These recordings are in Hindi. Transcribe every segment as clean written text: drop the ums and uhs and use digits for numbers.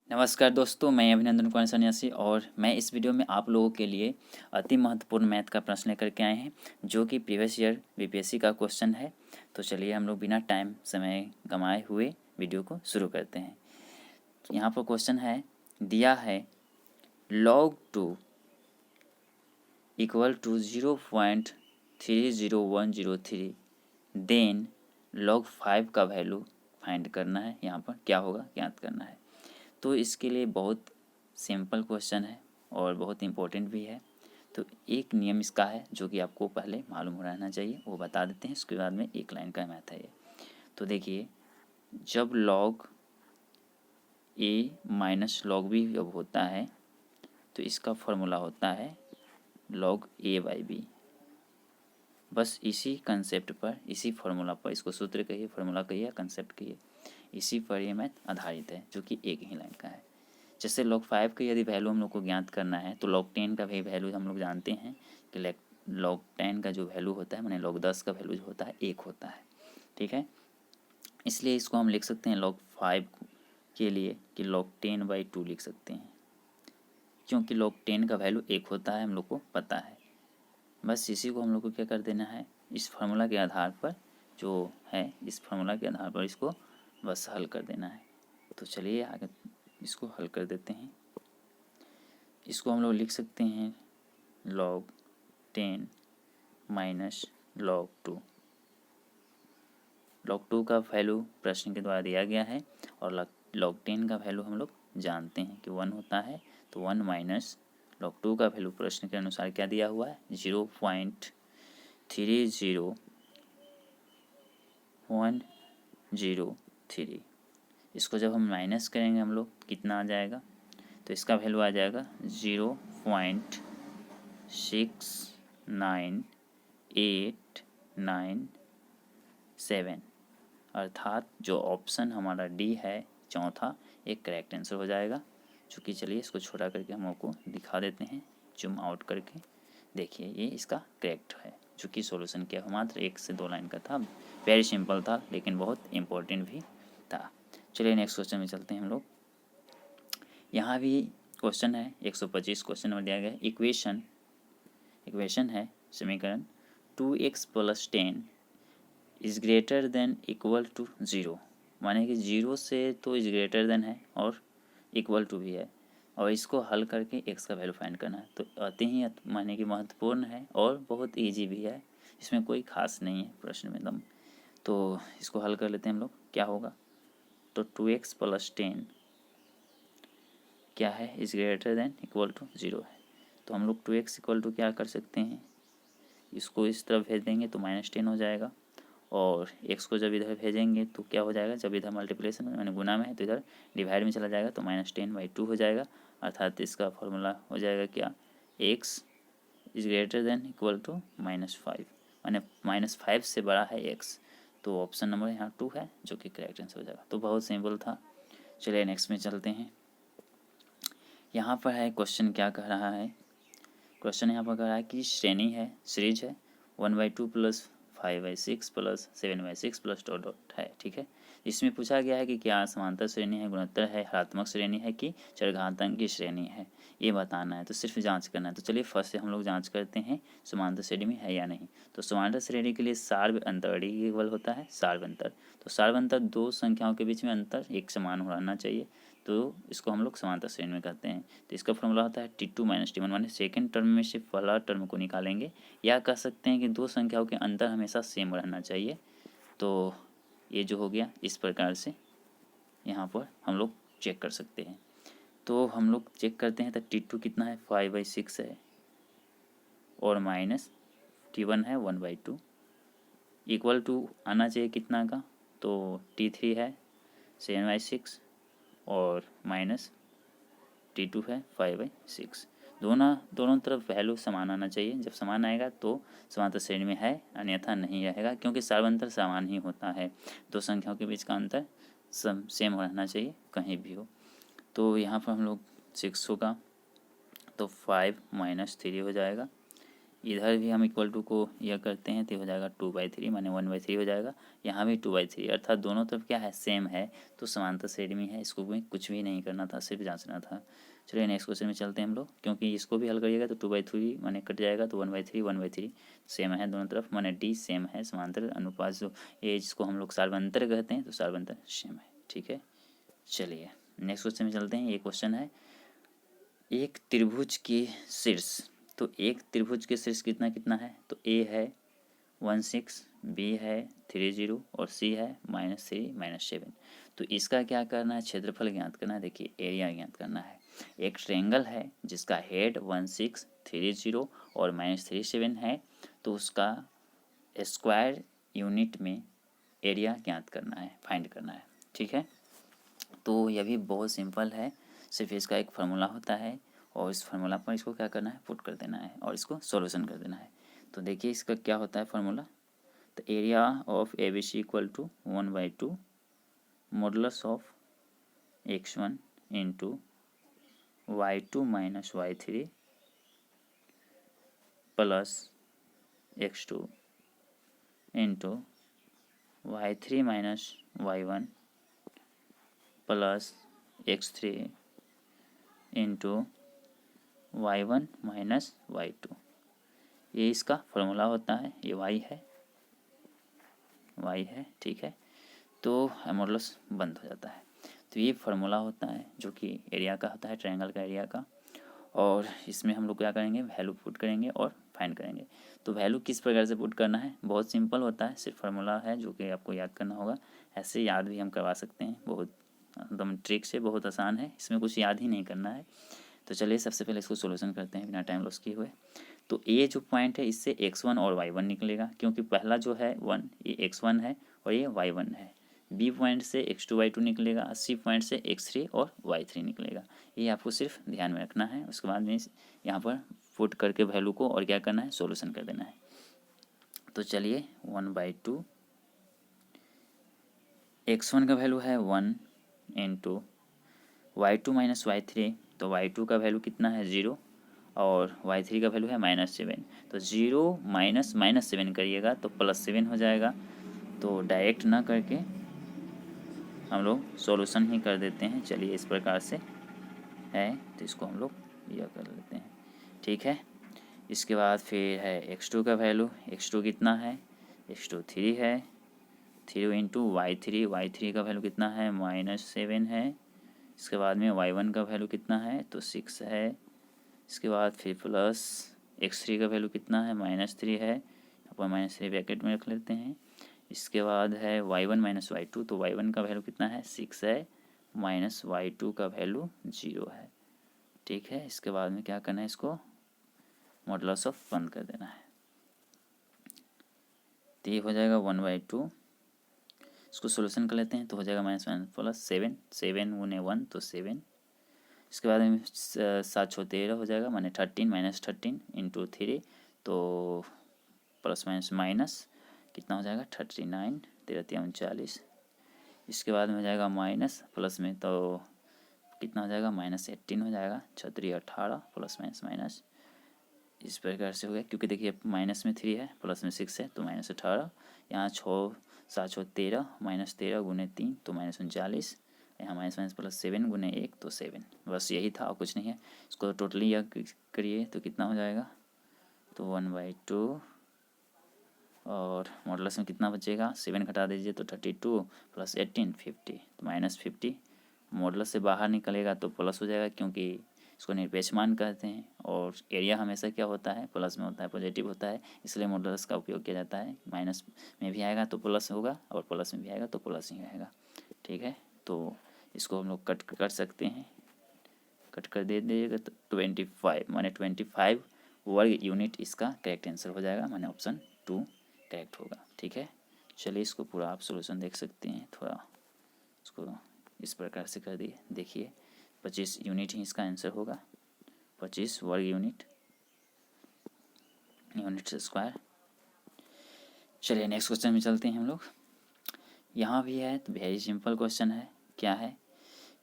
नमस्कार दोस्तों, मैं अभिनंदन कुमार सन्यासी और मैं इस वीडियो में आप लोगों के लिए अति महत्वपूर्ण मैथ का प्रश्न लेकर के आए हैं जो कि प्रीवियस ईयर बीपीएससी का क्वेश्चन है। तो चलिए हम लोग बिना टाइम समय गंवाए हुए वीडियो को शुरू करते हैं। तो यहाँ पर क्वेश्चन है, दिया है log 2 equal to 0.30103, then log 5 का वैल्यू फाइंड करना है। यहाँ पर क्या होगा ज्ञात करना है। तो इसके लिए बहुत सिंपल क्वेश्चन है और बहुत इम्पोर्टेंट भी है। तो एक नियम इसका है जो कि आपको पहले मालूम रहना चाहिए, वो बता देते हैं। उसके बाद में एक लाइन का मैथ है ये। तो देखिए, जब log a minus log b जब होता है तो इसका फॉर्मूला होता है log a/b। बस इसी कंसेप्ट पर, इसी फार्मूला पर, इसको सूत्र कहिए, फार्मूला कहिए, कंसेप्ट कहिए, इसी पर ये मैथ आधारित है जो कि एक ही लाइन का है। जैसे log 5 का यदि वैल्यू हम लोग को ज्ञात करना है तो log 10 का भी वैल्यू हम लोग जानते हैं कि log 10 का जो वैल्यू होता है, माने log 10 का वैल्यू जो होता है 1 होता है। ठीक है, इसलिए इसको हम लिख सकते हैं log 5 के लिए कि log 10/2 लिख सकते हैं, क्योंकि log 10 का वैल्यू 1 होता है, हम लोग को पता है। बस इसी को हम लोग को क्या कर देना है, इस फार्मूला के आधार पर जो है, इस फार्मूला के आधार पर इसको बस हल कर देना है। तो चलिए आगे इसको हल कर देते हैं। इसको हम लोग लिख सकते हैं log 10 माइनस log 2। log 2 का वैल्यू प्रश्न के द्वारा दिया गया है और log 10 का वैल्यू हम लोग जानते हैं कि 1 होता है। तो 1 माइनस log 2 का वैल्यू प्रश्न के अनुसार क्या दिया हुआ है, 0.30103। इसको जब हम माइनस करेंगे हम लोग, कितना आ जाएगा, तो इसका वैल्यू आ जाएगा 0.69897, अर्थात जो ऑप्शन हमारा डी है चौथा, एक करेक्ट आंसर हो जाएगा। चूँकि चलिए इसको छोटा करके हम लोग को दिखा देते हैं, जूम आउट करके देखिए, ये इसका करेक्ट है। चूँकि सॉल्यूशन क्या हो, मात्र 1 से 2 लाइन का था, वेरी सिंपल था लेकिन बहुत इम्पोर्टेंट भी था। चलिए नेक्स्ट क्वेश्चन में चलते हैं हम लोग। यहाँ भी क्वेश्चन है 125 क्वेश्चन नंबर दिया गया है। इक्वेशन है समीकरण 2x + 10 is greater than equal to 0, माने कि 0 से तो इज़ ग्रेटर देन है और इक्वल टू भी है, और इसको हल करके x का वैल्यू फाइंड करना है। तो अति ही माने कि महत्वपूर्ण है और बहुत ईजी भी है, इसमें कोई खास नहीं है प्रश्न में एकदम। तो इसको हल कर लेते हैं हम लोग, क्या होगा। तो 2x + 10 क्या है, is greater than equal to 0 है। तो हम लोग 2x इक्वल टू क्या कर सकते हैं, इसको इस तरफ भेज देंगे तो -10 हो जाएगा, और x को जब इधर भेजेंगे तो क्या हो जाएगा, जब इधर मल्टीप्लिकेशन में मैंने गुना में है तो इधर डिवाइड में चला जाएगा तो -10/2 हो जाएगा। अर्थात इसका फॉर्मूला हो जाएगा क्या, x is greater than equal to -5, माने -5 से बड़ा है x। तो ऑप्शन नंबर यहाँ 2 है जो कि करेक्ट आंसर हो जाएगा। तो बहुत सिंपल था। चलिए नेक्स्ट में चलते हैं। यहाँ पर है क्वेश्चन क्या कह रहा है, क्वेश्चन यहाँ पर कह रहा है कि श्रेणी है, सीरीज है 1/2 + 5/6 + 7/6 + डॉट डॉट है। ठीक है, इसमें पूछा गया है कि क्या समांतर श्रेणी है, गुणोत्तर है, हरात्मक श्रेणी है कि चरघातांक की श्रेणी है, ये बताना है। तो सिर्फ जांच करना है। तो चलिए फर्स्ट से हम लोग जांच करते हैं समांतर श्रेणी में है या नहीं। तो समांतर श्रेणी के लिए सार्व अंतर डी इक्वल होता है सार्व अंतर। तो सार्व अंतर दो संख्याओं के बीच में अंतर एक समान होना चाहिए, तो इसको हम लोग समांतर श्रेणी में कहते हैं। तो इसका फॉर्मूला होता है T2 - T1, माने सेकेंड टर्म में से पहला टर्म को निकालेंगे, या कह सकते हैं कि दो संख्याओं के अंतर हमेशा सेम रहना चाहिए। तो ये जो हो गया, इस प्रकार से यहाँ पर हम लोग चेक कर सकते हैं। तो हम लोग चेक करते हैं तो T2 कितना है, 5/6 है, और -T1 है 1/2, इक्वल टू आना चाहिए कितना का, तो T3 है 7/6 और -T2 है 5/6। दोनों तरफ वैल्यू समान आना चाहिए। जब समान आएगा तो समांतर श्रेणी में है, अन्यथा नहीं रहेगा, क्योंकि सार्वंतर समान ही होता है। दो संख्याओं के बीच का अंतर सेम रहना चाहिए कहीं भी हो। तो यहाँ पर हम लोग 6 होगा तो 5 - 3 हो जाएगा, इधर भी हम इक्वल टू को यह करते हैं तो हो जाएगा 2/3 माने 1/3 हो जाएगा। यहाँ भी 2/3 अर्थात दोनों तरफ क्या है सेम है तो समांतर श्रेणी में है। इसको भी कुछ भी नहीं करना था, सिर्फ जांचना था। चलिए नेक्स्ट क्वेश्चन में चलते हैं हम लोग, क्योंकि इसको भी हल करिएगा तो 2/3 माने कट जाएगा तो 1/3 सेम है दोनों तरफ, माने डी सेम है समांतर अनुपात जो ये जिसको हम लोग सार्वंतर कहते हैं तो सार्वंतर सेम है। ठीक है, चलिए नेक्स्ट क्वेश्चन में चलते हैं। ये क्वेश्चन है एक त्रिभुज के शीर्ष, तो एक त्रिभुज के शीर्ष कितना कितना है, तो ए है 16, बी है 30 और सी है -3 -7। तो इसका क्या करना है, क्षेत्रफल ज्ञात करना है। देखिए एरिया ज्ञात करना है। एक ट्रायंगल है जिसका हेड 16, 30 और -37 है, तो उसका स्क्वायर यूनिट में एरिया ज्ञात करना है, फाइंड करना है। ठीक है, तो यह भी बहुत सिंपल है, सिर्फ इसका एक फार्मूला होता है और इस फार्मूला पर इसको क्या करना है, पुट कर देना है और इसको सॉल्यूशन कर देना है। तो देखिए इसका क्या होता है फार्मूला, तो area of ABC equal to 1/2 modulus of x1 into y2 minus y3 plus x2 into y3 minus y1 plus x3 into y1 minus y2। ये इसका फॉर्मूला होता है, ये y है। ठीक है, तो मॉडुलस बंद हो जाता है। तो ये फार्मूला होता है जो कि एरिया का होता है, ट्रायंगल का एरिया का। और इसमें हम लोग क्या करेंगे, वैल्यू पुट करेंगे और फाइंड करेंगे। तो वैल्यू किस प्रकार से पुट करना है, बहुत सिंपल होता है, सिर्फ फार्मूला है जो कि आपको याद करना होगा। ऐसे याद भी हम करवा सकते हैं, बहुत एकदम ट्रिक से, बहुत आसान है, इसमें कुछ याद ही नहीं करना है। तो चलिए सबसे पहले इसको सोल्यूशन करते हैं बिना टाइम लॉस किए हुए। तो ये जो पॉइंट है इससे x1 और y1 निकलेगा, क्योंकि पहला जो है 1 ये x1 है और ये y1 है। बी पॉइंट से x2 y2 निकलेगा, सी पॉइंट से x3 और y3 निकलेगा। ये आपको सिर्फ ध्यान में रखना है। उसके बाद में यहाँ पर पुट करके वैल्यू को और क्या करना है, सॉल्यूशन कर देना है। तो चलिए 1/2 x1 का वैल्यू है 1 इंटू y2 माइनस y3, तो y2 का वैल्यू कितना है 0 और y3 का वैल्यू है -7। तो 0 माइनस -7 करिएगा तो +7 हो जाएगा। तो डायरेक्ट ना करके हम लोग सॉल्यूशन ही कर देते हैं। चलिए इस प्रकार से है, तो इसको हम लोग यह कर लेते हैं। ठीक है, इसके बाद फिर है x2 का वैल्यू, x2 कितना है, x2 3 है, 3 इंटू y3 का वैल्यू कितना है -7 है। इसके बाद में y1 का वैल्यू कितना है, तो 6 है। इसके बाद फिर प्लस x3 का वैल्यू कितना है -3 है, यहाँ पर -3 ब्रैकेट में रख लेते हैं। इसके बाद है y1 माइनस y2, तो y1 का वैल्यू कितना है 6 है, माइनस y2 का वैल्यू 0 है। ठीक है, इसके बाद में क्या करना है, इसको मॉडुलस ऑफ बंद कर देना है। तो ये हो जाएगा 1/2। इसको सोल्यूशन कर लेते हैं तो हो जाएगा -1 + 7 गुने 1 तो 7। इसके बाद में 7 × 13 हो जाएगा, माने 13 -13 इंटू 3 तो प्लस माइनस माइनस कितना हो जाएगा 39, 13 × 39। इसके बाद में हो जाएगा माइनस प्लस में तो कितना हो जाएगा -18 हो जाएगा, 6 × 18 प्लस माइनस माइनस इस प्रकार से हो गया। क्योंकि देखिए माइनस में 3 है प्लस में 6 है तो -18। यहाँ 7 × 13 -13 गुने 3 तो -39। यहाँ माइनस माइनस प्लस 7 गुने 1 तो 7। बस यही था और कुछ नहीं है। इसको टोटली यह करिए तो कितना हो जाएगा, तो 1/2 और मॉडुलस में कितना बचेगा, 7 घटा दीजिए तो 32 + 18 50, तो -50। मॉडुलस से बाहर निकलेगा तो प्लस हो जाएगा, क्योंकि इसको निरपेक्ष मान कहते हैं और एरिया हमेशा क्या होता है, प्लस में होता है, पॉजिटिव होता है, इसलिए मॉडुलस का उपयोग किया जाता है। माइनस में भी आएगा तो प्लस होगा और प्लस में भी आएगा तो प्लस ही आएगा। ठीक है, तो इसको हम लोग कट कर सकते हैं, कट कर दे दीजिएगा तो 25 माने 25 वर्ग यूनिट इसका करेक्ट आंसर हो जाएगा, माने ऑप्शन 2 करेक्ट होगा। ठीक है, चलिए इसको पूरा आप सोल्यूशन देख सकते हैं। थोड़ा इसको इस प्रकार से कर दिए, देखिए 25 यूनिट ही इसका आंसर होगा, 25 वर्ग यूनिट स्क्वायर। चलिए नेक्स्ट क्वेश्चन में चलते हैं हम लोग। यहाँ भी है तो वेरी सिंपल क्वेश्चन है। क्या है,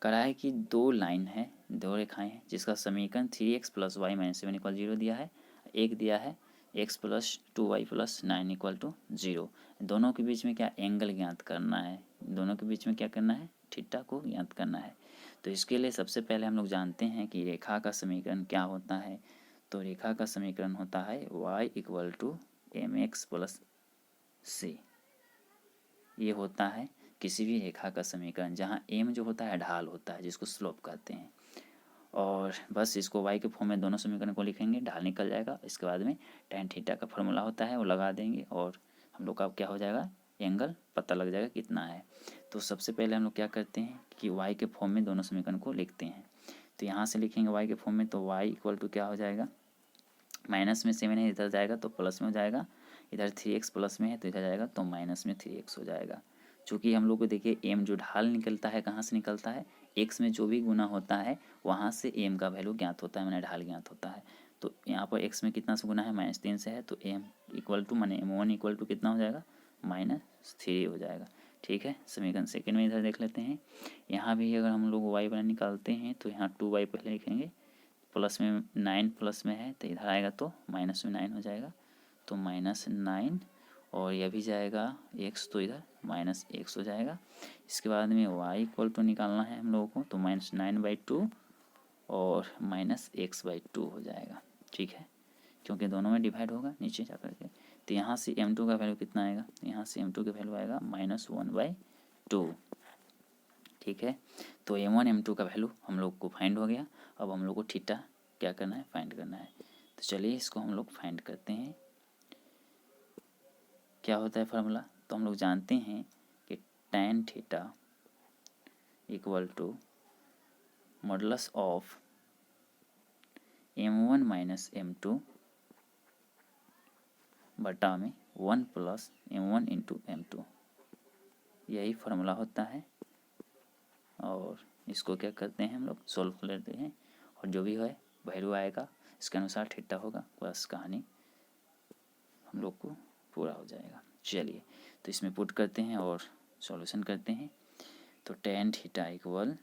करा है कि 2 लाइन है, 2 रेखाएं हैं जिसका समीकरण 3x + y - 7 = 0 दिया है। एक दिया है x plus 2y plus 9 equal to 0। दोनों के बीच में क्या एंगल ज्ञात करना है, दोनों के बीच में क्या करना है, थीटा को ज्ञात करना है। तो इसके लिए सबसे पहले हम लोग जानते हैं कि रेखा का समीकरण क्या होता है। तो रेखा का समीकरण होता है y equal to M X plus C. ये होता है किसी भी रेखा का समीकरण जहाँ m जो होता है ढाल होता है, जिसको स्लोप कहते हैं। और बस इसको y के फॉर्म में दोनों समीकरण को लिखेंगे, ढाल निकल जाएगा। इसके बाद में tan थीटा का फॉर्मूला होता है वो लगा देंगे और हम लोग का क्या हो जाएगा, एंगल पता लग जाएगा कितना है। तो सबसे पहले हम लोग क्या करते हैं कि y के फॉर्म में दोनों समीकरण को लिखते हैं। तो यहाँ से लिखेंगे y के फॉर्म में, तो y इक्वल टू क्या हो जाएगा, माइनस में 7 है, इधर जाएगा तो प्लस में हो जाएगा, इधर 3x प्लस में है तो इधर जाएगा तो माइनस में 3x हो जाएगा। चूँकि हम लोग को देखिए m जो ढाल निकलता है कहाँ से निकलता है, x में जो भी गुना होता है वहाँ से m का वैल्यू ज्ञात होता है, मैंने ढाल ज्ञात होता है। तो यहाँ पर x में कितना से गुना है, -3 से है, तो m इक्वल टू माने m1 इक्वल टू कितना हो जाएगा, -3 हो जाएगा। ठीक है, समीकरण सेकेंड में इधर देख लेते हैं। यहाँ भी अगर हम लोग y बना निकालते हैं तो यहाँ 2y पहले लिखेंगे, प्लस में 9 प्लस में है तो इधर आएगा तो माइनस में 9 हो जाएगा, तो -9 और यह भी जाएगा x तो इधर -x हो जाएगा। इसके बाद में y इक्वल टू निकालना है हम लोगों को, तो -9/2 और -x/2 हो जाएगा। ठीक है, क्योंकि दोनों में डिवाइड होगा नीचे जा करके। तो यहाँ से m2 का वैल्यू कितना आएगा, यहाँ से m2 का वैल्यू आएगा -1/2। ठीक है, तो m1 m2 का वैल्यू हम लोग को फाइंड हो गया। अब हम लोग को थीटा क्या करना है, फाइंड करना है। तो चलिए इसको हम लोग फाइंड करते हैं। क्या होता है फार्मूला, तो हम लोग जानते हैं कि tan theta equal to modulus of m1 minus m2 बटा में 1 प्लस m1 इंटू m2, यही फार्मूला होता है। और इसको क्या करते हैं, हम लोग सॉल्व कर लेते हैं और जो भी है वैल्यू आएगा इसके अनुसार थीटा होगा, बस कहानी हम लोग को पूरा हो जाएगा। चलिए तो इसमें पुट करते हैं और सॉल्यूशन करते हैं। तो tan थीटा इक्वल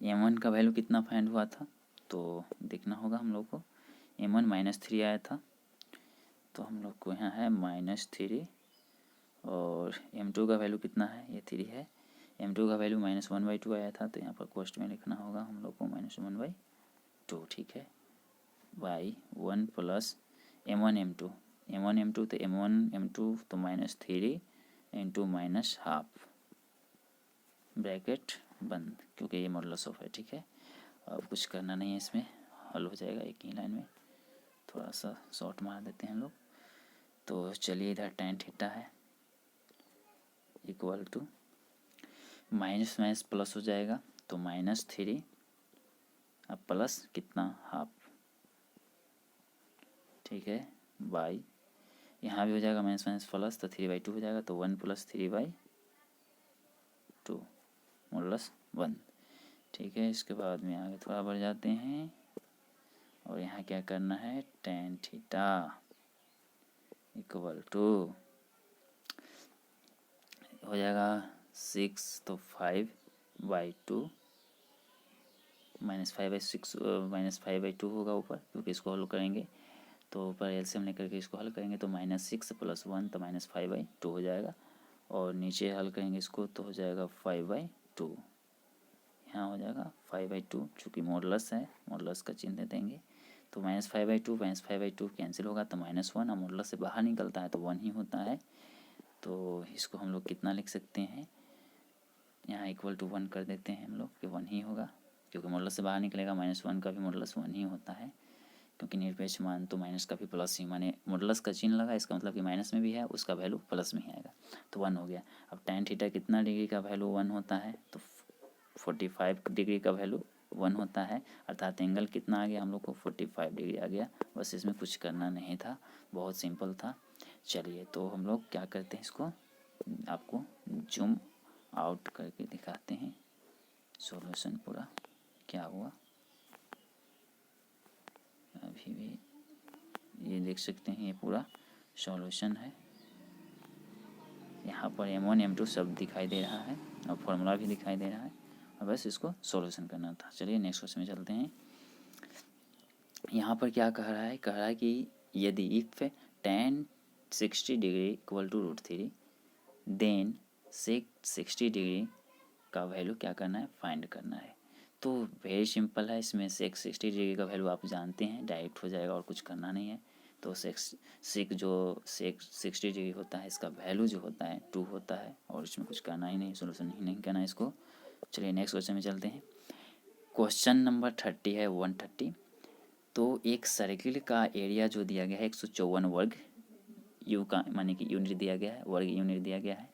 m1 का वैल्यू कितना फाइंड हुआ था, तो देखना होगा हम लोग को, m1 -3 आया था, तो हम लोग को यहाँ है -3 और m2 का वैल्यू कितना है, ये 3 है। m2 का वैल्यू -1/2 आया था, तो यहाँ पर कोष्ट में लिखना होगा हम लोग को -1/2। ठीक है, बाई 1 प्लस m1 m2 तो m1 m2 तो -3 इंटू -12 ब्रैकेट बंद, क्योंकि ये मॉडुलस ऑफ है। ठीक है, अब कुछ करना नहीं है, इसमें हल हो जाएगा एक ही लाइन में। थोड़ा सा शॉर्ट मार देते हैं हम लोग। तो चलिए इधर tan थीटा है equal to minus minus plus हो जाएगा, तो -3 अब प्लस कितना, हाफ। ठीक है, बाई यहाँ भी हो जाएगा माइनस माइनस प्लस, तो 3/2 हो जाएगा, तो 1 + 3/2 मॉडुलस 1। ठीक है, इसके बाद में आगे थोड़ा बढ़ जाते हैं और यहाँ क्या करना है, tan थीटा इक्वल टू हो जाएगा 6, तो 5/2 -5/6 -5/2 होगा ऊपर, क्योंकि इसको हल करेंगे तो ऊपर एलसीएम लेकर के इसको हल करेंगे तो -6 + 1 तो -5/2 हो जाएगा, और नीचे हल करेंगे इसको तो हो जाएगा 5/2। यहाँ हो जाएगा 5/2, चूँकि मॉडुलस है, मॉडुलस का चिन्ह देंगे तो -5/2 कैंसिल होगा तो -1, और मॉडुलस से बाहर निकलता है तो 1 ही होता है। तो इसको हम लोग कितना लिख सकते हैं, यहाँ इक्वल टू 1 कर देते हैं हम लोग कि 1 ही होगा, क्योंकि मॉडुलस से बाहर निकलेगा। -1 का भी मॉडुलस 1 ही होता है, क्योंकि निरपेक्ष मान तो माइनस का भी प्लस ही, माने मॉडुलस का चिन्ह लगा, इसका मतलब कि माइनस में भी है, उसका वैल्यू प्लस में ही आएगा, तो 1 हो गया। अब tan थीटा कितना डिग्री का वैल्यू 1 होता है, तो 45 डिग्री का वैल्यू 1 होता है, अर्थात एंगल कितना आ गया हम लोग को, 45 डिग्री आ गया। बस इसमें कुछ करना नहीं था, बहुत सिंपल था। चलिए तो हम लोग क्या करते हैं, इसको आपको जूम आउट करके दिखाते हैं सॉल्यूशन पूरा क्या हुआ। अभी भी ये देख सकते हैं, ये पूरा सॉल्यूशन है। यहाँ पर m1 m2 सब दिखाई दे रहा है और फॉर्मूला भी दिखाई दे रहा है, और बस इसको सॉल्यूशन करना था। चलिए नेक्स्ट क्वेश्चन में चलते हैं। यहाँ पर क्या कह रहा है कि यदि if tan 60 degree equal to √3 then sec 60 degree का वैल्यू क्या करना है, फाइंड करना है। तो वेरी सिंपल है, इसमें sec 60 डिग्री का वैल्यू आप जानते हैं, डायरेक्ट हो जाएगा और कुछ करना नहीं है। तो sec 60 डिग्री होता है, इसका वैल्यू जो होता है 2 होता है और इसमें कुछ करना ही नहीं, सोल्यूशन ही नहीं करना है इसको। चलिए नेक्स्ट क्वेश्चन में चलते हैं। क्वेश्चन नंबर 30 है 130। तो एक सर्किल का एरिया जो दिया गया है 154 वर्ग यू का माने कि यूनिट दिया गया है, वर्ग यूनिट दिया गया है,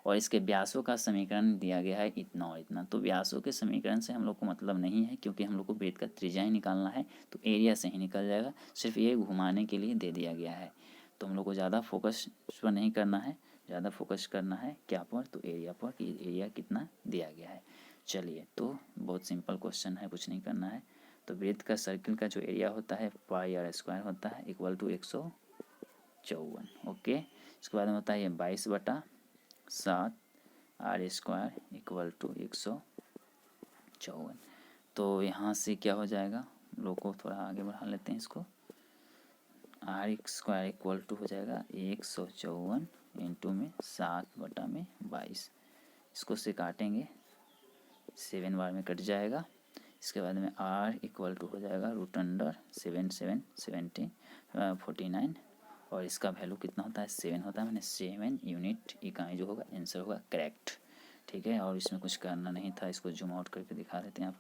और इसके व्यासों का समीकरण दिया गया है इतना और इतना। तो व्यासों के समीकरण से हम लोग को मतलब नहीं है, क्योंकि हम लोग को वृत्त का त्रिज्या ही निकालना है, तो एरिया से ही निकल जाएगा, सिर्फ ये घुमाने के लिए दे दिया गया है। तो हम लोग को ज़्यादा फोकस उस पर नहीं करना है, ज़्यादा फोकस करना है क्या पर, तो एरिया पर, कि एरिया कितना दिया गया है। चलिए, तो बहुत सिंपल क्वेश्चन है, कुछ नहीं करना है। तो वृत्त का सर्किल का जो एरिया होता है πr² होता है इक्वल टू 154। ओके, इसके बाद में होता है ये 22/7 r² इक्वल टू 154। तो यहाँ से क्या हो जाएगा, लोग को थोड़ा आगे बढ़ा लेते हैं इसको। r² इक्वल टू हो जाएगा 154 इंटू में 7/22। इसको से काटेंगे, 7 बार में कट जाएगा। इसके बाद में r इक्वल टू हो जाएगा √7 7 17 49, और इसका वैल्यू कितना होता है, 7 होता है, मैंने 7 यूनिट इकाई जो होगा आंसर होगा करेक्ट। ठीक है, और इसमें कुछ करना नहीं था, इसको जूम आउट करके दिखा देते हैं आप।